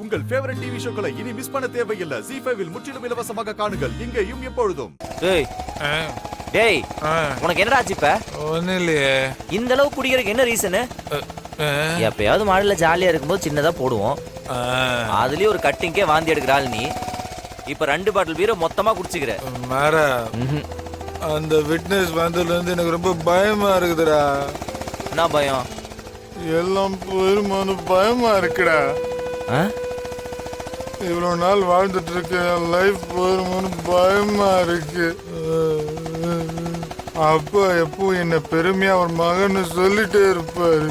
உங்கள் favourite TV ஷோக்களை இனி miss பண்ண தேவையில்லை. ZEE5 இல் முற்றிலும் இலவசமாக காணுங்கள். இங்கேயும் எப்பொழுதும். டேய் உனக்கு என்னடா ஆச்சு இப்ப? ஒன்னும் இல்லையே. இந்த அளவு குடிக்கிறதுக்கு என்ன ரீசனு? எப்பயாவது மழையில ஜாலியா இருக்கும்போது சின்னதா போடுவோம். அதுலயும் ஒரு கட்டிங்கே வாந்தி எடுக்கிறாள் நீ. இப்ப 2 பாட்டில் பீரை மொத்தமா குடிச்சுக்கிற. மாறா அந்த விட்னஸ் வந்ததுல இருந்து எனக்கு ரொம்ப பயமா இருக்குதுடா. என்ன பயம்? எல்லாம் போயிருமான்னு பயமா இருக்குடா. இவ்வளவு நாள் வாழ்ந்துட்டு இருக்க லைஃப் போயிருமான்னு பயமா இருக்கு. அப்பா எப்போ என்ன பெருமையா அவர் மகன்னு சொல்லிட்டே இருப்பாரு.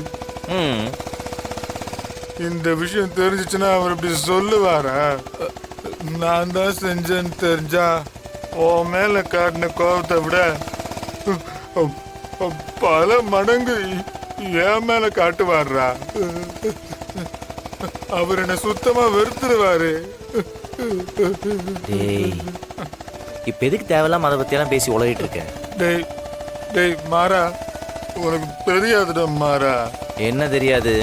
இந்த விஷயம் தெரிஞ்சிச்சுன்னா அவர் இப்படி சொல்லுவாரா? நான் தான் செஞ்சேன்னு தெரிஞ்சா உன் மேல காட்டின கோபத்தை விட பல மடங்கு என் மேல காட்டுவாரா. அவர் என்ன சுத்தமா வெறுத்துருவாரு. இப்ப எதுக்கு தேவையில்லாம அதை பத்தி எல்லாம் பேசி உலகிட்டு இருக்க? டேய் டேய் மாறா, உனக்கு தெரியாதுடா மாறா. என்ன தெரியாது?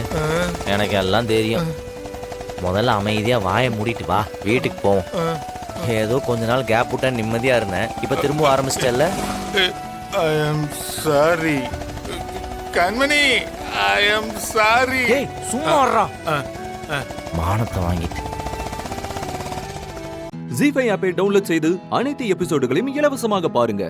எனக்கு எல்லாம் தெரியும். முதல்ல அமைதியா வாயை மூடிட்டு வா, வீட்டுக்கு போவோம். ஏதோ கொஞ்ச நாள் கேப் விட்டா நிம்மதியா இருந்தேன். இப்ப திரும்ப ஆரம்பிச்சிட்டல. ஐ am sorry Kanmani, I am sorry. ஏய் சும்மா வர்றா. மானத்தை வாங்கிட்டு. ZEE5 ஆப்பை டவுன்லோட் செய்து அனைத்து எபிசோடுகளையும் இலவசமாக பாருங்க.